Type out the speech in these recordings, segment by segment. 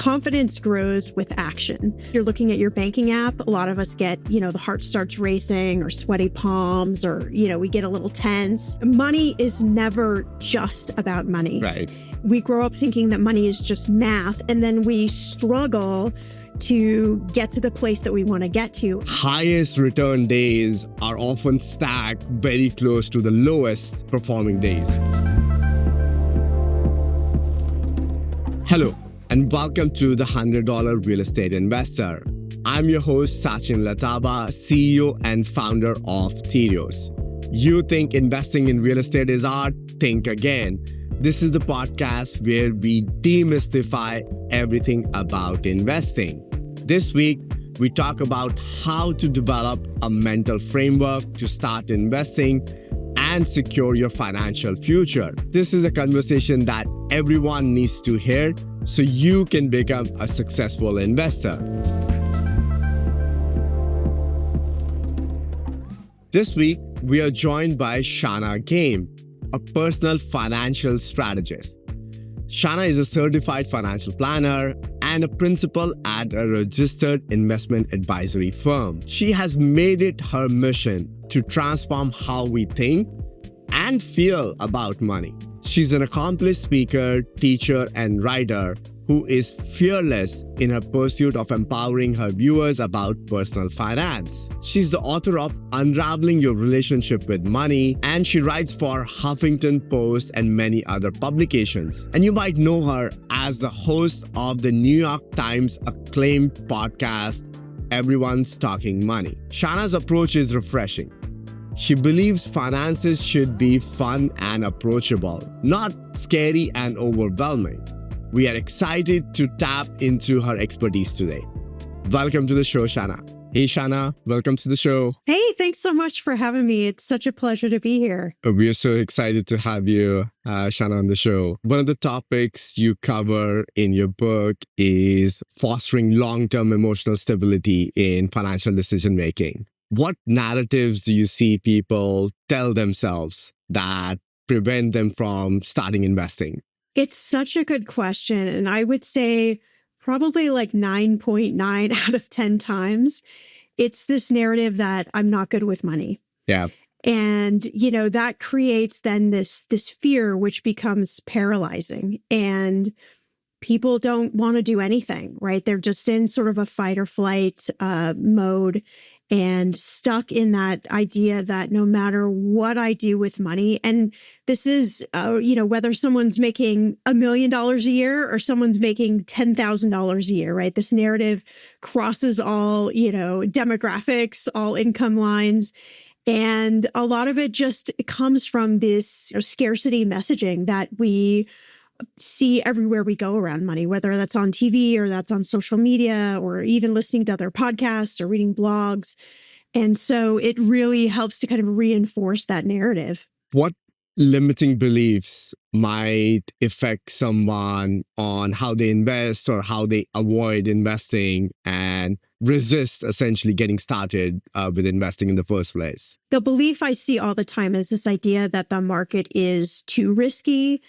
Confidence grows with action. You're looking at your banking app. A lot of us get, the heart starts racing or sweaty palms or, we get a little tense. Money is never just about money. Right. We grow up thinking that money is just math, and then we struggle to get to the place that we want to get to. Highest return days are often stacked very close to the lowest performing days. Hello, and welcome to the $100 Real Estate Investor. I'm your host, Sachin Latawa, CEO and founder of Tirios. You think investing in real estate is art? Think again. This is the podcast where we demystify everything about investing. This week, we talk about how to develop a mental framework to start investing and secure your financial future. This is a conversation that everyone needs to hear so you can become a successful investor. This week, we are joined by Shannah Game, a personal financial strategist. Shannah is a certified financial planner and a principal at a registered investment advisory firm. She has made it her mission to transform how we think and feel about money. She's an accomplished speaker, teacher, and writer who is fearless in her pursuit of empowering her viewers about personal finance. She's the author of Unraveling Your Relationship with Money, and she writes for Huffington Post and many other publications. And you might know her as the host of the New York Times acclaimed podcast, Everyone's Talking Money. Shannah's approach is refreshing. She believes finances should be fun and approachable, not scary and overwhelming. We are excited to tap into her expertise today. Welcome to the show, Shannah. Hey, Shannah, welcome to the show. Hey, thanks so much for having me. It's such a pleasure to be here. We are so excited to have you, Shannah, on the show. One of the topics you cover in your book is fostering long-term emotional stability in financial decision-making. What narratives do you see people tell themselves that prevent them from starting investing? It's such a good question. And I would say probably like 9.9 out of 10 times, it's this narrative that I'm not good with money. Yeah. And, that creates then this fear, which becomes paralyzing. And people don't want to do anything, right? They're just in sort of a fight or flight mode and stuck in that idea that no matter what I do with money, and this is, whether someone's making $1 million a year or someone's making $10,000 a year, right? This narrative crosses all, demographics, all income lines. And a lot of it just comes from this scarcity messaging that we see everywhere we go around money, whether that's on TV or that's on social media or even listening to other podcasts or reading blogs. And so it really helps to kind of reinforce that narrative. What limiting beliefs might affect someone on how they invest or how they avoid investing and resist essentially getting started with investing in the first place? The belief I see all the time is this idea that the market is too risky,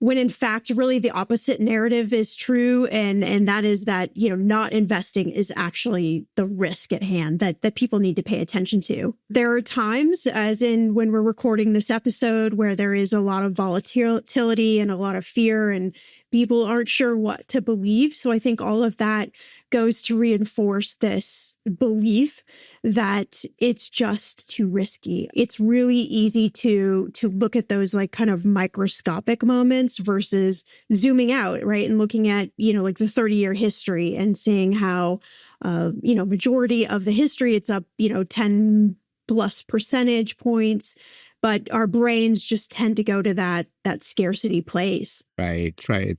when in fact, really the opposite narrative is true. And that is that, not investing is actually the risk at hand that people need to pay attention to. There are times, as in when we're recording this episode, where there is a lot of volatility and a lot of fear and people aren't sure what to believe. So I think all of that goes to reinforce this belief that it's just too risky. It's really easy to look at those like kind of microscopic moments versus zooming out, right? And looking at, like the 30-year history and seeing how, majority of the history, it's up, 10 plus percentage points. But our brains just tend to go to that scarcity place. Right.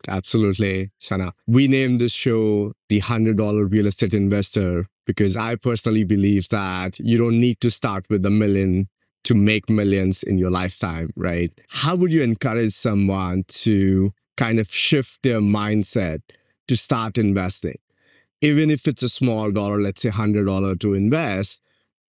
Absolutely, Shannah. We named this show the $100 Real Estate Investor because I personally believe that you don't need to start with $1 million to make millions in your lifetime, right? How would you encourage someone to kind of shift their mindset to start investing? Even if it's a small dollar, let's say $100 to invest,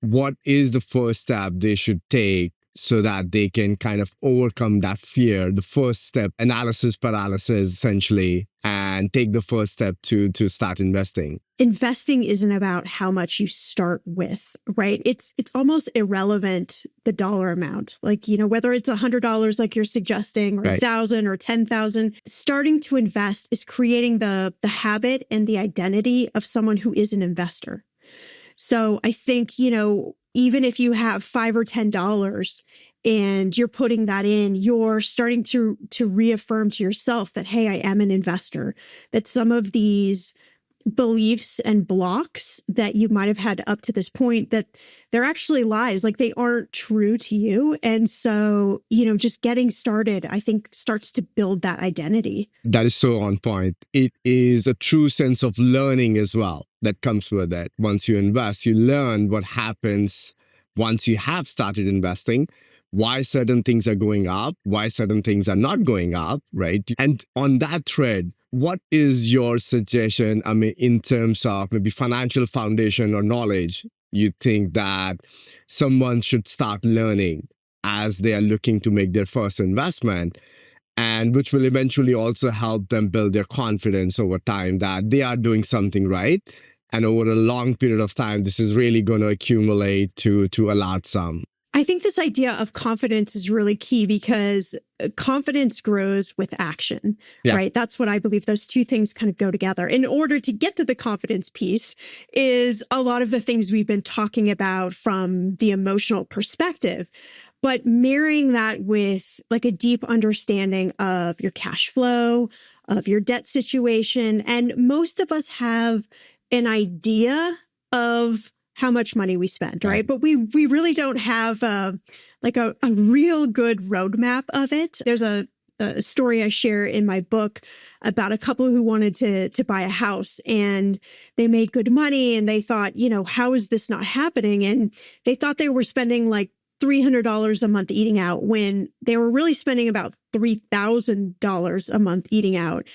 what is the first step they should take so that they can kind of overcome that fear, the first step, analysis paralysis essentially, and take the first step to start investing? Investing isn't about how much you start with, right? It's almost irrelevant, the dollar amount. Like, whether it's $100 like you're suggesting, or Right. 1,000 or 10,000, starting to invest is creating the habit and the identity of someone who is an investor. So I think, even if you have $5 or $10 and you're putting that in, you're starting to reaffirm to yourself that, hey, I am an investor, that some of these beliefs and blocks that you might have had up to this point, that they're actually lies, like they aren't true to you. And so, just getting started, I think, starts to build that identity. That is so on point. It is a true sense of learning as well that comes with it. Once you invest, you learn what happens once you have started investing, why certain things are going up, why certain things are not going up, right? And on that thread, what is your suggestion, in terms of maybe financial foundation or knowledge you think that someone should start learning as they are looking to make their first investment, and which will eventually also help them build their confidence over time that they are doing something right? And over a long period of time, this is really going to accumulate to a large sum. I think this idea of confidence is really key, because confidence grows with action, right? That's what I believe. Those two things kind of go together. In order to get to the confidence piece is a lot of the things we've been talking about from the emotional perspective, but marrying that with like a deep understanding of your cash flow, of your debt situation. And most of us have an idea of how much money we spend, right? But we really don't have a real good roadmap of it. There's a story I share in my book about a couple who wanted to buy a house, and they made good money, and they thought, how is this not happening? And they thought they were spending like $300 a month eating out, when they were really spending about $3,000 a month eating out.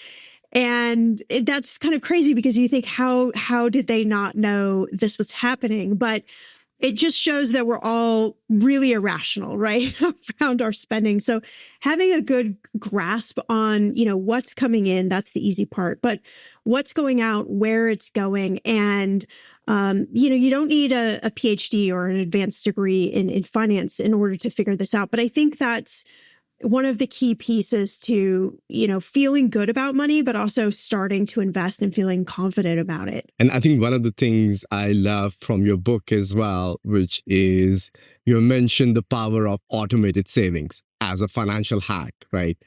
And that's kind of crazy, because you think, how did they not know this was happening? But it just shows that we're all really irrational, right, around our spending. So having a good grasp on, what's coming in, that's the easy part. But what's going out, where it's going. And, you don't need a PhD or an advanced degree in finance in order to figure this out. But I think that's one of the key pieces to, feeling good about money, but also starting to invest and feeling confident about it. And I think one of the things I love from your book as well, which is you mentioned the power of automated savings as a financial hack, right?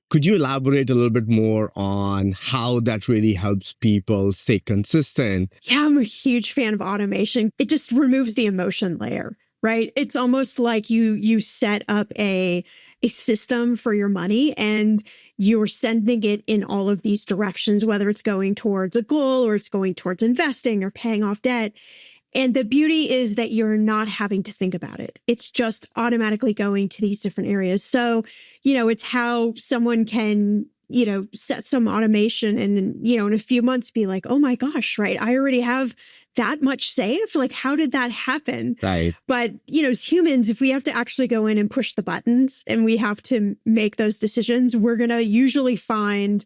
Could you elaborate a little bit more on how that really helps people stay consistent? Yeah, I'm a huge fan of automation. It just removes the emotion layer, right? It's almost like you set up a system for your money, and you're sending it in all of these directions, whether it's going towards a goal or it's going towards investing or paying off debt. And the beauty is that you're not having to think about it. It's just automatically going to these different areas. So, it's how someone can, set some automation and, in a few months be like, oh my gosh, right, I already have that much saved. Like, how did that happen? Right. But, as humans, if we have to actually go in and push the buttons and we have to make those decisions, we're going to usually find,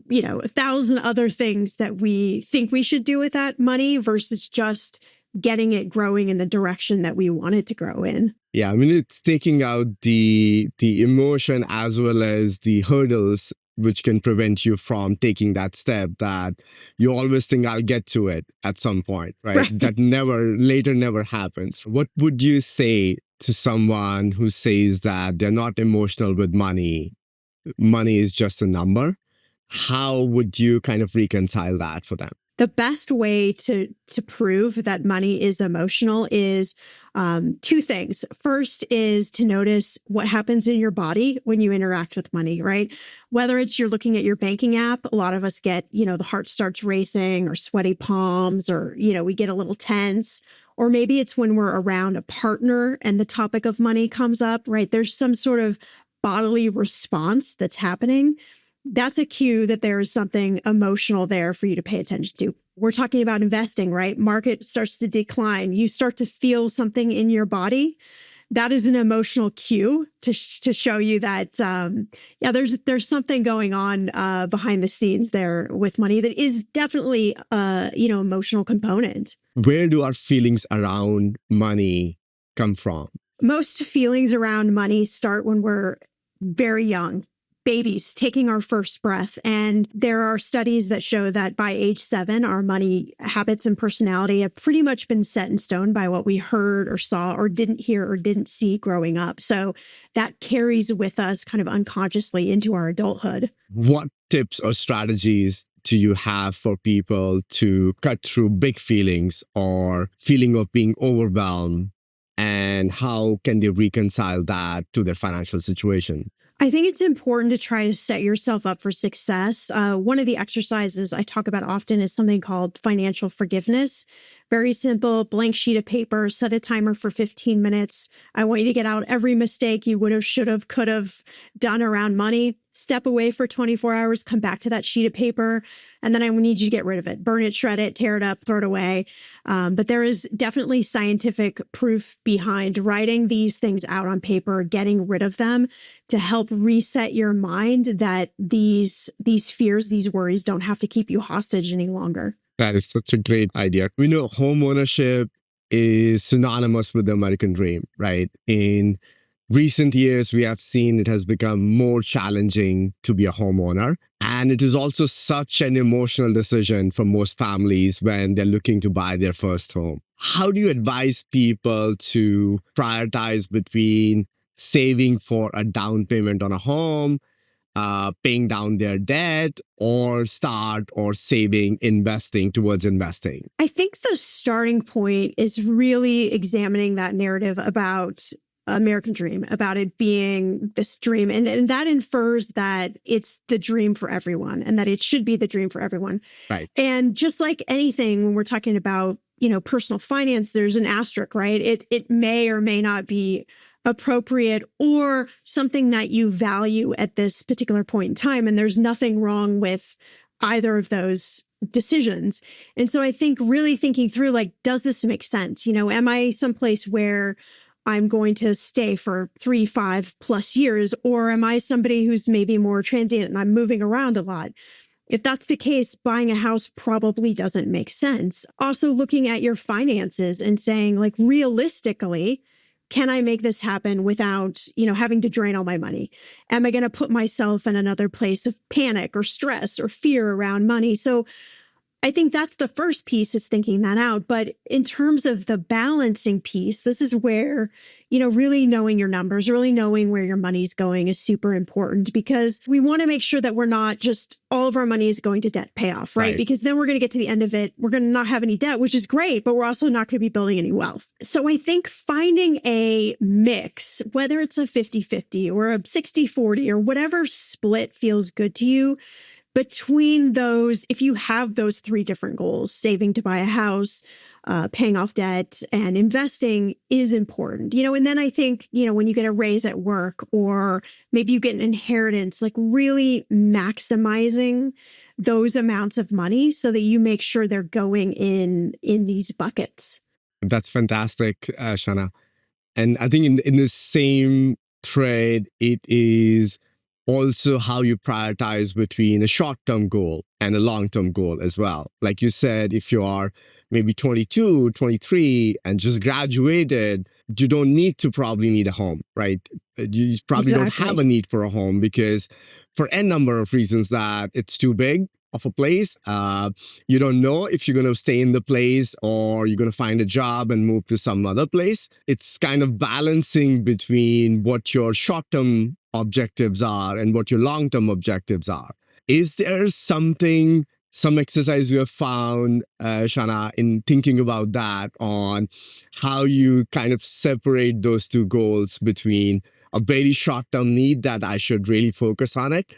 1,000 other things that we think we should do with that money versus just getting it growing in the direction that we want it to grow in. Yeah, it's taking out the emotion as well as the hurdles which can prevent you from taking that step that you always think I'll get to it at some point, right? That never happens. What would you say to someone who says that they're not emotional with money? Money is just a number. How would you kind of reconcile that for them? The best way to prove that money is emotional is two things. First is to notice what happens in your body when you interact with money, right? Whether it's you're looking at your banking app, a lot of us get, the heart starts racing or sweaty palms, or, we get a little tense. Or maybe it's when we're around a partner and the topic of money comes up, right? There's some sort of bodily response that's happening. That's a cue that there is something emotional there for you to pay attention to. We're talking about investing, right? Market starts to decline. You start to feel something in your body. that is an emotional cue to show you that, there's something going on behind the scenes there with money that is definitely, emotional component. Where do our feelings around money come from? Most feelings around money start when we're very young, babies taking our first breath. And there are studies that show that by age 7, our money habits and personality have pretty much been set in stone by what we heard or saw or didn't hear or didn't see growing up. So that carries with us kind of unconsciously into our adulthood. What tips or strategies do you have for people to cut through big feelings or feeling of being overwhelmed? And how can they reconcile that to their financial situation? I think it's important to try to set yourself up for success. One of the exercises I talk about often is something called financial forgiveness. Very simple, blank sheet of paper, set a timer for 15 minutes. I want you to get out every mistake you would have, should have, could have done around money. Step away for 24 hours, come back to that sheet of paper, and then I need you to get rid of it. Burn it, shred it, tear it up, throw it away. But there is definitely scientific proof behind writing these things out on paper, getting rid of them to help reset your mind that these fears, these worries don't have to keep you hostage any longer. That is such a great idea. We know home ownership is synonymous with the American dream, right? In recent years, we have seen it has become more challenging to be a homeowner. And it is also such an emotional decision for most families when they're looking to buy their first home. How do you advise people to prioritize between saving for a down payment on a home, paying down their debt, or start or saving, investing towards investing? I think the starting point is really examining that narrative about American dream, about it being this dream. And that infers that it's the dream for everyone and that it should be the dream for everyone. Right. And just like anything, when we're talking about, personal finance, there's an asterisk, right? It may or may not be appropriate or something that you value at this particular point in time. And there's nothing wrong with either of those decisions. And so I think really thinking through, like, does this make sense? Am I someplace where I'm going to stay for 3, 5+ years, or am I somebody who's maybe more transient and I'm moving around a lot? If that's the case, buying a house probably doesn't make sense. Also looking at your finances and saying, like, realistically, can I make this happen without, having to drain all my money? Am I going to put myself in another place of panic or stress or fear around money? So I think that's the first piece, is thinking that out. But in terms of the balancing piece, this is where, really knowing your numbers, really knowing where your money's going is super important, because we want to make sure that we're not just all of our money is going to debt payoff, right? Because then we're going to get to the end of it. We're going to not have any debt, which is great, but we're also not going to be building any wealth. So I think finding a mix, whether it's a 50-50 or a 60-40 or whatever split feels good to you, between those, if you have those 3 different goals, saving to buy a house, paying off debt, and investing is important. And then I think, when you get a raise at work or maybe you get an inheritance, like really maximizing those amounts of money so that you make sure they're going in these buckets. That's fantastic, Shannah. And I think in the same thread, it is also how you prioritize between a short-term goal and a long-term goal as well. Like you said, if you are maybe 22, 23 and just graduated, you don't probably need a home, right? You probably don't have a need for a home because for n number of reasons, that it's too big of a place. You don't know if you're going to stay in the place or you're going to find a job and move to some other place. It's kind of balancing between what your short-term objectives are and what your long-term objectives are. Is there some exercise you have found, Shannah, in thinking about that, on how you kind of separate those two goals between a very short-term need that I should really focus on it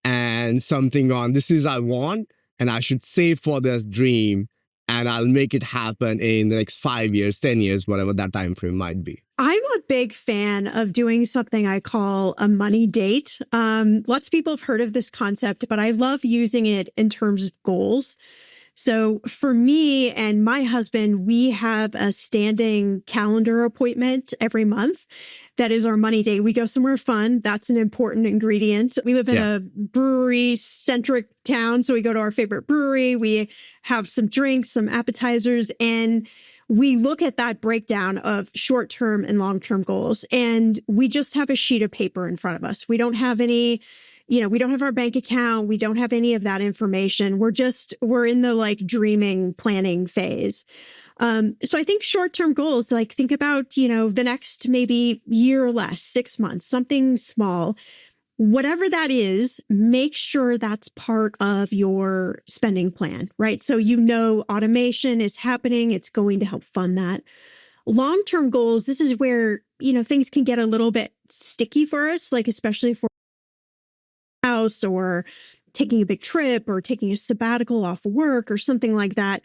and something on this is I want and I should save for this dream and I'll make it happen in the next 5 years, 10 years, whatever that time frame might be? I'm a big fan of doing something I call a money date. Lots of people have heard of this concept, but I love using it in terms of goals. So for me and my husband, we have a standing calendar appointment every month. That is our money day. We go somewhere fun. That's an important ingredient. We live in a brewery-centric town, so we go to our favorite brewery. We have some drinks, some appetizers, and we look at that breakdown of short-term and long-term goals. And we just have a sheet of paper in front of us. We don't have any, we don't have our bank account. We don't have any of that information. We're in the like dreaming, planning phase. So I think short-term goals, like think about, the next maybe year or less, 6 months, something small. Whatever that is, make sure that's part of your spending plan, right? So automation is happening. It's going to help fund that. Long-term goals, this is where, things can get a little bit sticky for us, like especially for house or taking a big trip or taking a sabbatical off work or something like that.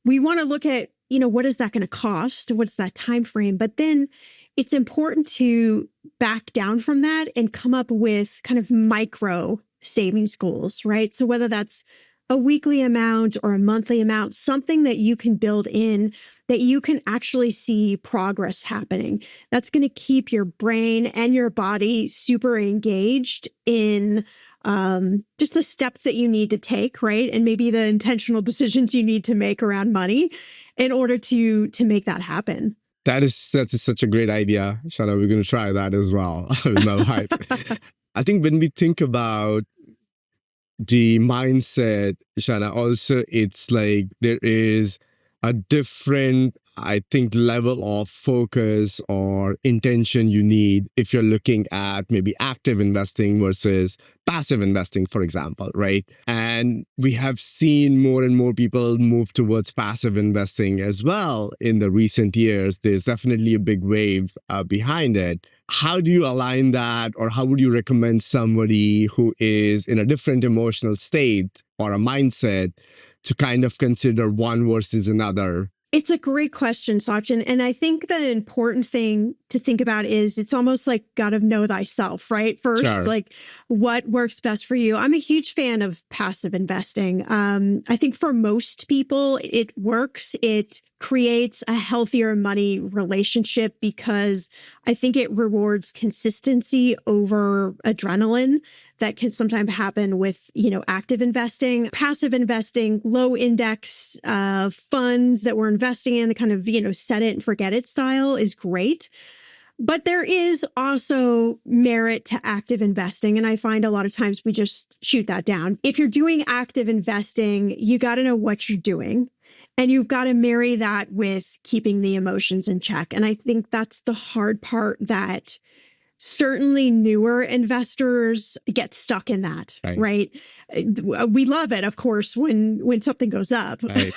We want to look at, what is that going to cost? What's that time frame? But then it's important to back down from that and come up with kind of micro savings goals, right? So whether that's a weekly amount or a monthly amount, something that you can build in that you can actually see progress happening. That's going to keep your brain and your body super engaged in just the steps that you need to take, right? And maybe the intentional decisions you need to make around money in order to make that happen. That is such a great idea, Shannah. We're going to try that as well with my wife. I think when we think about the mindset, Shannah, also it's like there is a different, I think, level of focus or intention you need if you're looking at maybe active investing versus passive investing, for example, right? And we have seen more and more people move towards passive investing as well in the recent years. There's definitely a big wave behind it. How do you align that, or how would you recommend somebody who is in a different emotional state or a mindset to kind of consider one versus another? It's a great question, Sachin. And I think the important thing to think about is it's almost like gotta know thyself, right? First, Sure. like what works best for you. I'm a huge fan of passive investing. I think for most people, it works. It creates a healthier money relationship because I think it rewards consistency over adrenaline that can sometimes happen with, active investing. Passive investing, low index funds that we're investing in, the kind of, set it and forget it style is great. But there is also merit to active investing. And I find a lot of times we just shoot that down. If you're doing active investing, you got to know what you're doing. And you've got to marry that with keeping the emotions in check. And I think that's the hard part that certainly newer investors get stuck in that, right? We love it, of course, when something goes up. Right.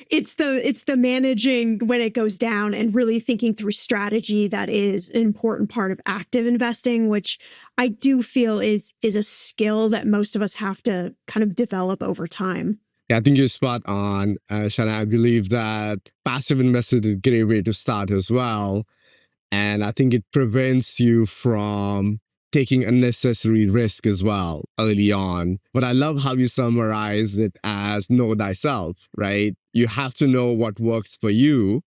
It's the managing when it goes down and really thinking through strategy that is an important part of active investing, which I do feel is a skill that most of us have to kind of develop over time. Yeah, I think you're spot on, Shannah. I believe that passive investing is a great way to start as well. And I think it prevents you from taking unnecessary risk as well early on. But I love how you summarize it as know thyself, right? You have to know what works for you.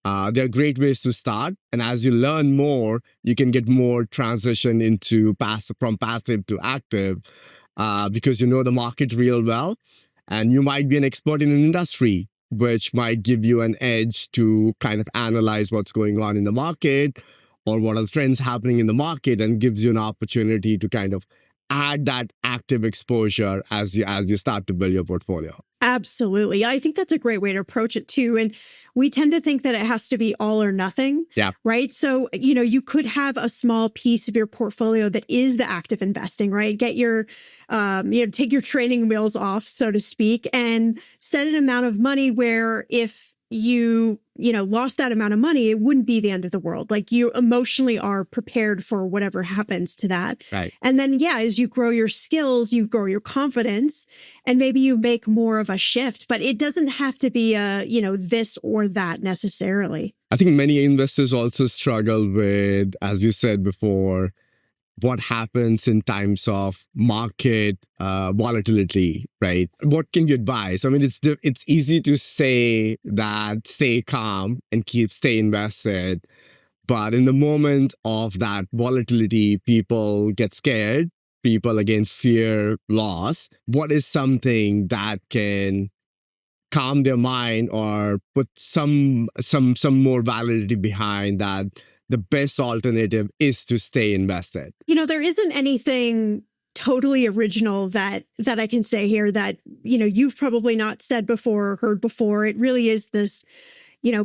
There are great ways to start. And as you learn more, you can get more transition into from passive to active because you know the market real well. And you might be an expert in an industry, which might give you an edge to kind of analyze what's going on in the market or what are the trends happening in the market, and gives you an opportunity to kind of add that active exposure as you start to build your portfolio. Absolutely. I think that's a great way to approach it too. And we tend to think that it has to be all or nothing. Yeah. Right. So, you could have a small piece of your portfolio that is the active investing, right? Get your, take your training wheels off, so to speak, and set an amount of money where if you lost that amount of money, it wouldn't be the end of the world. Like you emotionally are prepared for whatever happens to that. Right. And then, as you grow your skills, you grow your confidence, and maybe you make more of a shift, but it doesn't have to be this or that necessarily. I think many investors also struggle with, as you said before, what happens in times of market volatility, right? What can you advise? I mean, it's easy to say that stay calm and stay invested, but in the moment of that volatility, people get scared. People again fear loss. What is something that can calm their mind or put some more validity behind that the best alternative is to stay invested? There isn't anything totally original that I can say here that, you've probably not said before or heard before. It really is this,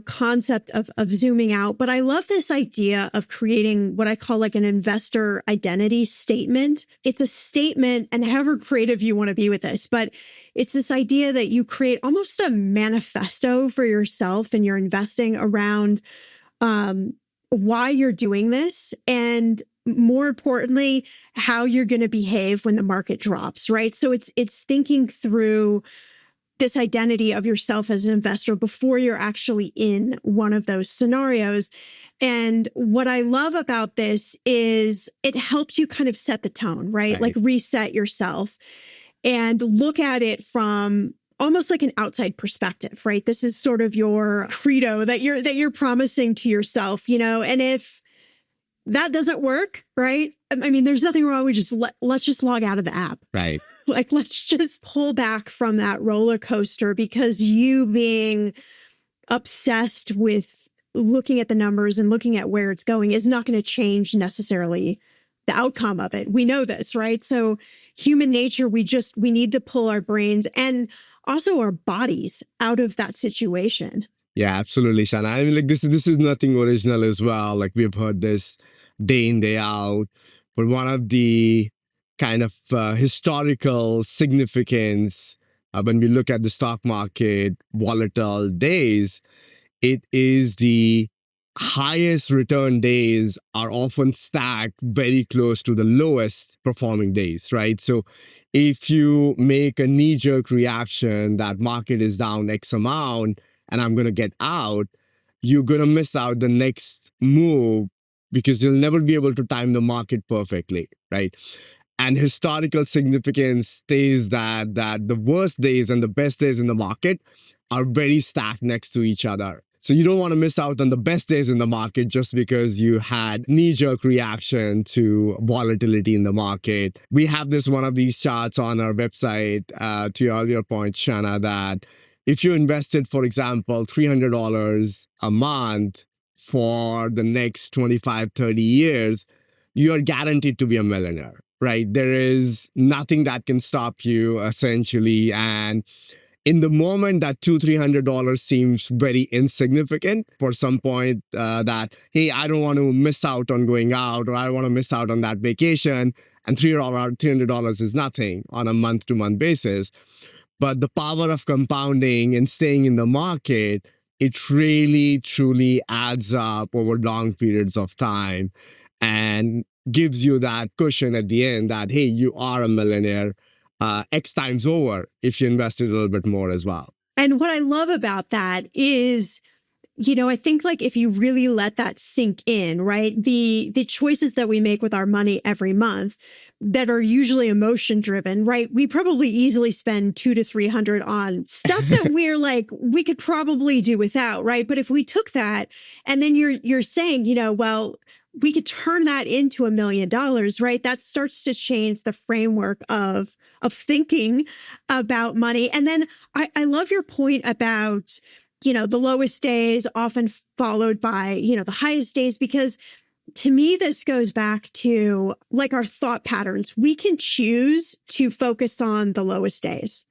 concept of zooming out. But I love this idea of creating what I call like an investor identity statement. It's a statement, and however creative you want to be with this, but it's this idea that you create almost a manifesto for yourself and your investing around why you're doing this, and more importantly, how you're going to behave when the market drops, right? So it's thinking through this identity of yourself as an investor before you're actually in one of those scenarios. And what I love about this is it helps you kind of set the tone, right? Like reset yourself and look at it from almost like an outside perspective, right? This is sort of your credo that you're promising to yourself, and if that doesn't work, right? I mean, there's nothing wrong with let's just log out of the app. Right. Like, let's just pull back from that roller coaster, because you being obsessed with looking at the numbers and looking at where it's going is not going to change necessarily the outcome of it. We know this, right? So human nature, we need to pull our brains and also our bodies out of that situation. Yeah, absolutely, Shannah. I mean, like this is nothing original as well. Like we've heard this day in, day out. But one of the kind of historical significance when we look at the stock market volatile days, it is the highest return days are often stacked very close to the lowest performing days, right? So if you make a knee-jerk reaction that market is down X amount and I'm going to get out, you're going to miss out the next move because you'll never be able to time the market perfectly, right? And historical significance stays that the worst days and the best days in the market are very stacked next to each other. So you don't want to miss out on the best days in the market just because you had knee-jerk reaction to volatility in the market. We have one of these charts on our website, to your earlier point, Shannah, that if you invested, for example, $300 a month for the next 25, 30 years, you are guaranteed to be a millionaire, right? There is nothing that can stop you, essentially. And in the moment that $200-$300 seems very insignificant for some point that, hey, I don't want to miss out on going out, or I don't want to miss out on that vacation, and $300 is nothing on a month-to-month basis. But the power of compounding and staying in the market, it really, truly adds up over long periods of time and gives you that cushion at the end that, hey, you are a millionaire X times over if you invested a little bit more as well. And what I love about that is, I think like if you really let that sink in, right? The choices that we make with our money every month that are usually emotion driven, right? We probably easily spend $200 to $300 on stuff that we're like, we could probably do without, right? But if we took that and then you're saying, well, we could turn that into $1 million, right? That starts to change the framework of thinking about money. And then I love your point about, the lowest days often followed by, the highest days, because to me, this goes back to like our thought patterns. We can choose to focus on the lowest days,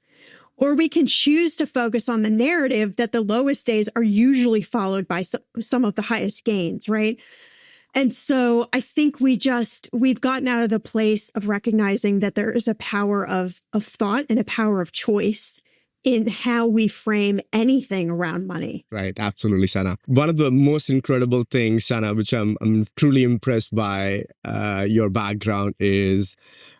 or we can choose to focus on the narrative that the lowest days are usually followed by some of the highest gains, right? And so I think we've gotten out of the place of recognizing that there is a power of thought and a power of choice in how we frame anything around money. Right. Absolutely, Shannah. One of the most incredible things, Shannah, which I'm truly impressed by your background is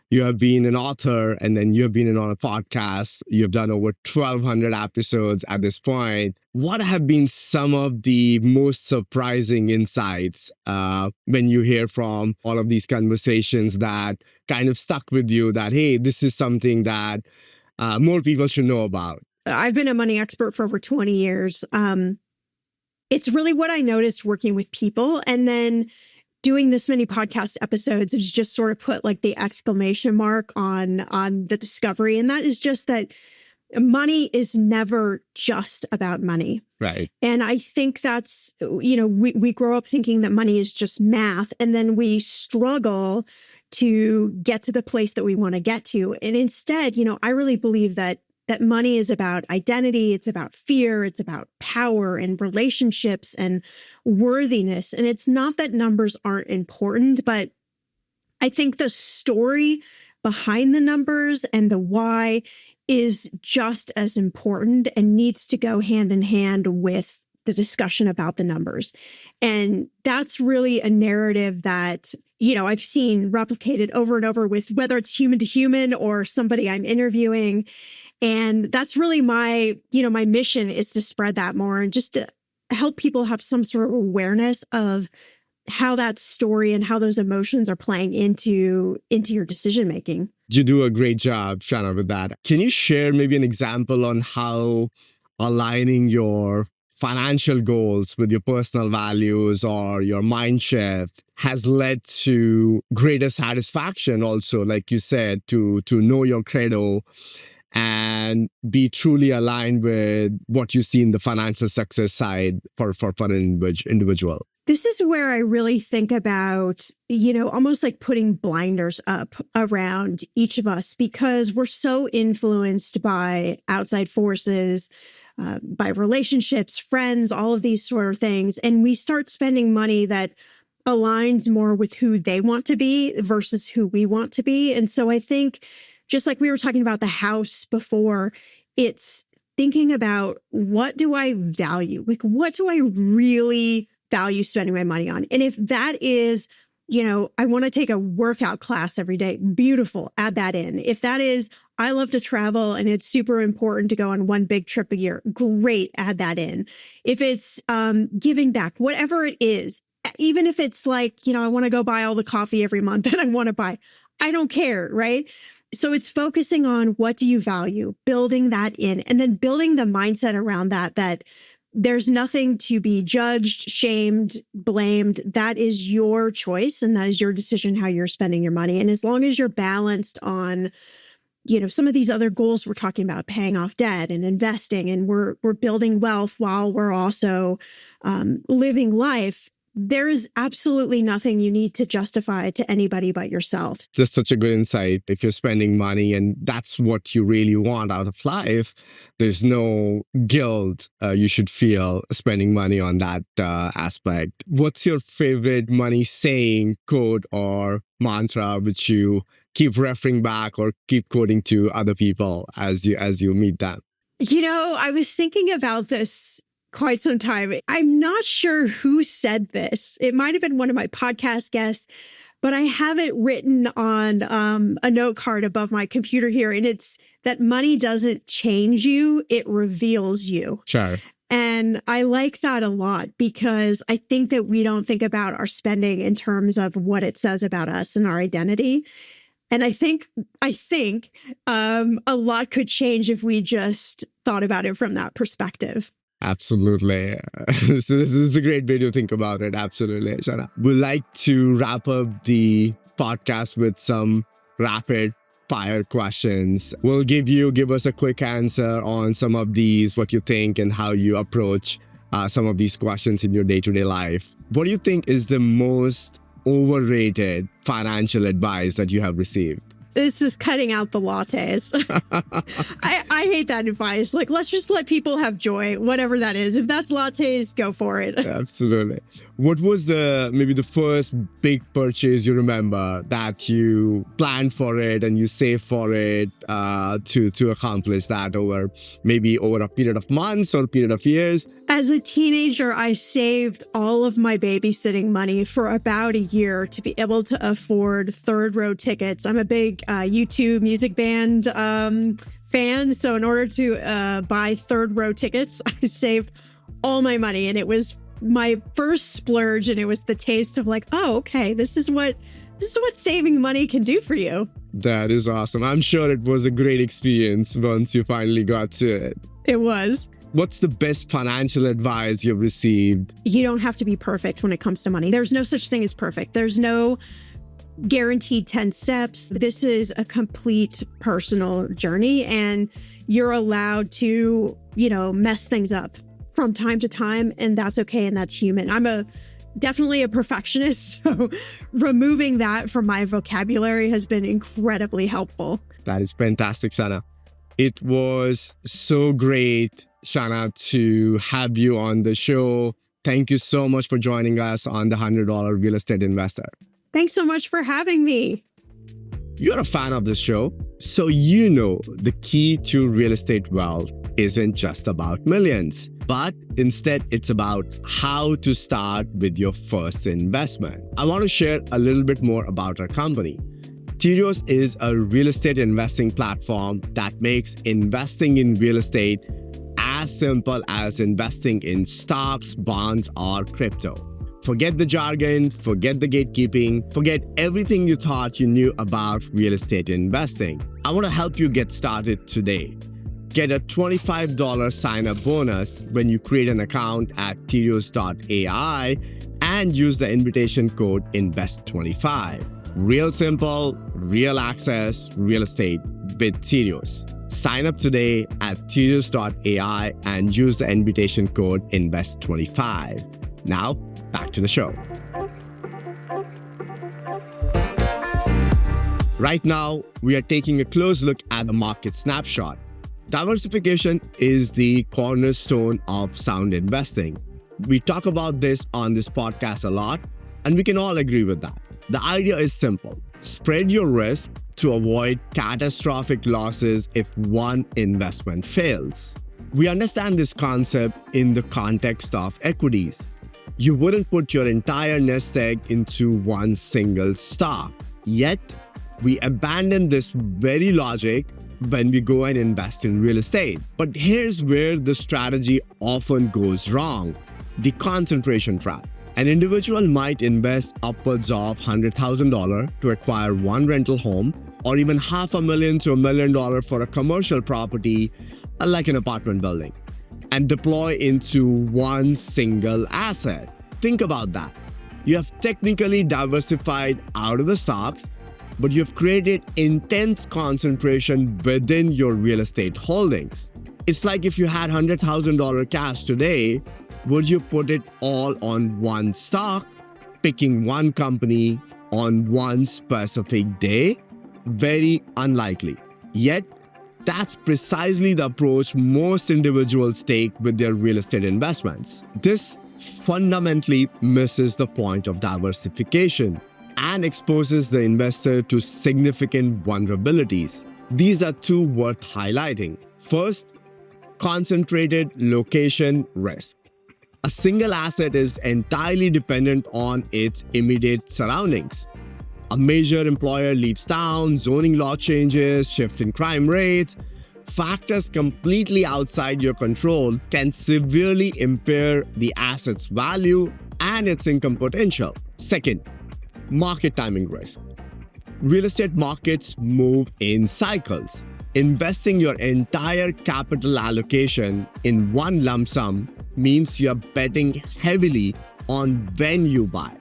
You have been an author, and then you have been on a podcast. You've done over 1,200 episodes at this point. What have been some of the most surprising insights when you hear from all of these conversations that kind of stuck with you that, hey, this is something that more people should know about? I've been a money expert for over 20 years. It's really what I noticed working with people. And then doing this many podcast episodes is just sort of put like the exclamation mark on the discovery. And that is just that money is never just about money. Right. And I think that's, we grow up thinking that money is just math, and then we struggle to get to the place that we want to get to. And instead, I really believe that money is about identity, it's about fear, it's about power and relationships and worthiness. And it's not that numbers aren't important, but I think the story behind the numbers and the why is just as important and needs to go hand in hand with the discussion about the numbers. And that's really a narrative that, I've seen replicated over and over with whether it's human to human or somebody I'm interviewing. And that's really my mission, is to spread that more and just to help people have some sort of awareness of how that story and how those emotions are playing into your decision making. You do a great job, Shannah, with that. Can you share maybe an example on how aligning your financial goals with your personal values or your mind shift has led to greater satisfaction also, like you said, to know your credo and be truly aligned with what you see in the financial success side for an individual? This is where I really think about, almost like putting blinders up around each of us, because we're so influenced by outside forces, by relationships, friends, all of these sort of things. And we start spending money that aligns more with who they want to be versus who we want to be. And so I think, just like we were talking about the house before, it's thinking about, what do I value? Like, what do I really value spending my money on? And if that is, I want to take a workout class every day, beautiful, add that in. If that is, I love to travel and it's super important to go on one big trip a year, great, add that in. If it's giving back, whatever it is, even if it's like, I want to go buy all the coffee every month that I want to buy, I don't care, right? So it's focusing on, what do you value, building that in, and then building the mindset around that there's nothing to be judged, shamed, blamed. That is your choice and that is your decision how you're spending your money. And as long as you're balanced on, some of these other goals we're talking about, paying off debt and investing, and we're building wealth while we're also living life, there is absolutely nothing you need to justify to anybody but yourself. That's such a good insight. If you're spending money and that's what you really want out of life, there's no guilt you should feel spending money on that aspect. What's your favorite money saying, quote, or mantra which you keep referring back or keep quoting to other people as you meet them? I was thinking about this quite some time. I'm not sure who said this. It might have been one of my podcast guests, but I have it written on a note card above my computer here. And it's that money doesn't change you, it reveals you. Sure. And I like that a lot, because I think that we don't think about our spending in terms of what it says about us and our identity. And I think a lot could change if we just thought about it from that perspective. Absolutely. So this is a great way to think about it. Absolutely, Shannah. We'd like to wrap up the podcast with some rapid fire questions. We'll give us a quick answer on some of these, what you think and how you approach some of these questions in your day-to-day life. What do you think is the most overrated financial advice that you have received? This is cutting out the lattes. I hate that advice. Like, let's just let people have joy, whatever that is. If that's lattes, go for it. Absolutely. What was maybe the first big purchase you remember that you planned for it and you saved for it to accomplish that over a period of months or a period of years? As a teenager, I saved all of my babysitting money for about a year to be able to afford third row tickets. I'm a big U2 music band fan. So in order to buy third row tickets, I saved all my money. And it was my first splurge. And it was the taste of like, oh, okay, this is what saving money can do for you. That is awesome. I'm sure it was a great experience once you finally got to it. It was. What's the best financial advice you've received? You don't have to be perfect when it comes to money. There's no such thing as perfect. There's no guaranteed 10 steps. This is a complete personal journey, and you're allowed to, mess things up from time to time, and that's okay, and that's human. I'm definitely a perfectionist, so removing that from my vocabulary has been incredibly helpful. That is fantastic, Shannah. It was so great, Shannah, to have you on the show. Thank you so much for joining us on the $100 Real Estate Investor. Thanks so much for having me. You're a fan of this show, so you know the key to real estate wealth isn't just about millions, but instead it's about how to start with your first investment. I want to share a little bit more about our company. Tirios is a real estate investing platform that makes investing in real estate as simple as investing in stocks, bonds, or crypto. Forget the jargon, forget the gatekeeping, forget everything you thought you knew about real estate investing. I want to help you get started today. Get a $25 sign-up bonus when you create an account at Tirios.ai and use the invitation code INVEST25. Real simple, real access, real estate with Tirios. Sign up today at Tirios.ai and use the invitation code INVEST25. Now, back to the show. Right now, we are taking a close look at the market snapshot. Diversification is the cornerstone of sound investing. We talk about this on this podcast a lot, and we can all agree with that. The idea is simple. Spread your risk to avoid catastrophic losses if one investment fails. We understand this concept in the context of equities. You wouldn't put your entire nest egg into one single stock. Yet, we abandon this very logic when we go and invest in real estate. But here's where the strategy often goes wrong: the concentration trap. An individual might invest upwards of $100,000 to acquire one rental home, or even $500,000 to $1 million for a commercial property like an apartment building, and deploy into one single asset. Think about that. You have technically diversified out of the stocks, but you've created intense concentration within your real estate holdings. It's like if you had $100,000 cash today, would you put it all on one stock, picking one company on one specific day? Very unlikely. Yet, that's precisely the approach most individuals take with their real estate investments. This fundamentally misses the point of diversification and exposes the investor to significant vulnerabilities. These are two worth highlighting. First, concentrated location risk. A single asset is entirely dependent on its immediate surroundings. A major employer leaves town, zoning law changes, shift in crime rates. Factors completely outside your control can severely impair the asset's value and its income potential. Second, market timing risk. Real estate markets move in cycles. Investing your entire capital allocation in one lump sum means you're betting heavily on when you buy.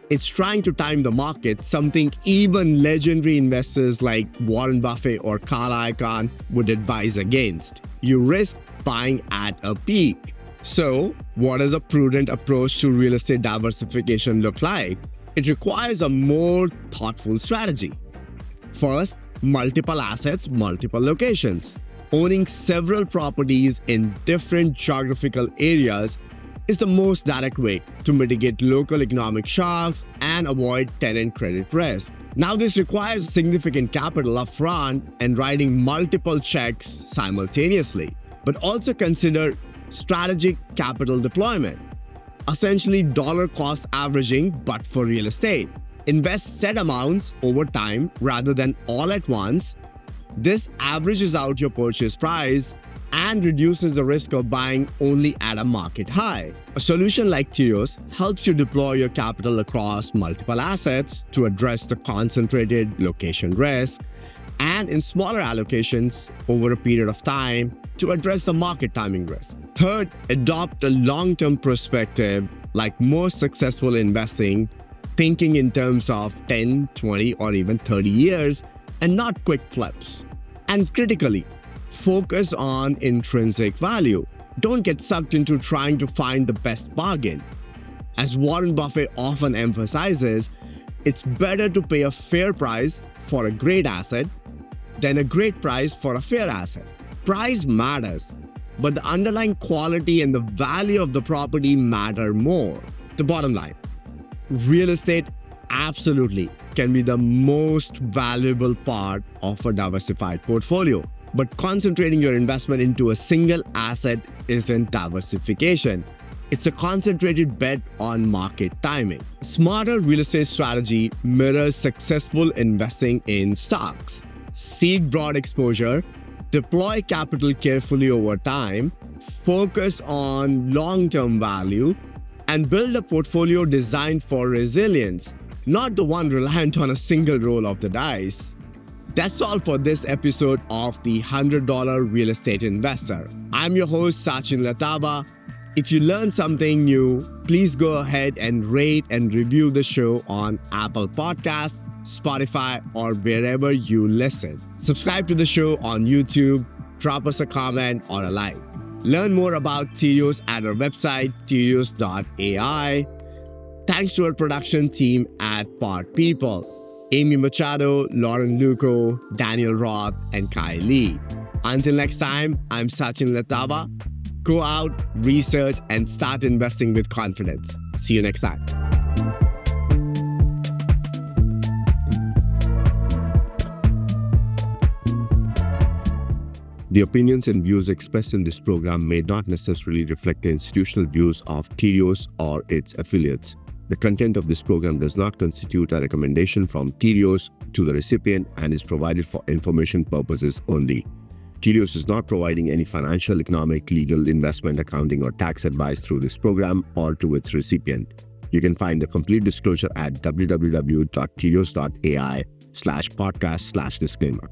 It's trying to time the market, something even legendary investors like Warren Buffett or Carl Icahn would advise against. You risk buying at a peak. So, what does a prudent approach to real estate diversification look like? It requires a more thoughtful strategy. First, multiple assets, multiple locations. Owning several properties in different geographical areas is the most direct way to mitigate local economic shocks and avoid tenant credit risk. Now, this requires significant capital upfront and writing multiple checks simultaneously. But also consider strategic capital deployment. Essentially dollar cost averaging, but for real estate. Invest set amounts over time rather than all at once. This averages out your purchase price and reduces the risk of buying only at a market high. A solution like Tirios helps you deploy your capital across multiple assets to address the concentrated location risk and in smaller allocations over a period of time to address the market timing risk. Third, adopt a long-term perspective. Like most successful investing, thinking in terms of 10, 20, or even 30 years and not quick flips. And critically, focus on intrinsic value. Don't get sucked into trying to find the best bargain. As Warren Buffett often emphasizes, it's better to pay a fair price for a great asset than a great price for a fair asset. Price matters, but the underlying quality and the value of the property matter more. The bottom line, real estate absolutely can be the most valuable part of a diversified portfolio. But concentrating your investment into a single asset isn't diversification. It's a concentrated bet on market timing. A smarter real estate strategy mirrors successful investing in stocks. Seek broad exposure, deploy capital carefully over time, focus on long-term value, and build a portfolio designed for resilience, not the one reliant on a single roll of the dice. That's all for this episode of the $100 Real Estate Investor. I'm your host, Sachin Latawa. If you learned something new, please go ahead and rate and review the show on Apple Podcasts, Spotify, or wherever you listen. Subscribe to the show on YouTube, drop us a comment or a like. Learn more about Tirios at our website, tirios.ai. Thanks to our production team at Pod People, Amy Machado, Lauren Luco, Daniel Roth, and Kai Lee. Until next time, I'm Sachin Latawa. Go out, research, and start investing with confidence. See you next time. The opinions and views expressed in this program may not necessarily reflect the institutional views of Tirios or its affiliates. The content of this program does not constitute a recommendation from Tirios to the recipient and is provided for information purposes only. Tirios is not providing any financial, economic, legal, investment, accounting, or tax advice through this program or to its recipient. You can find the complete disclosure at www.tirios.ai/podcast/disclaimer.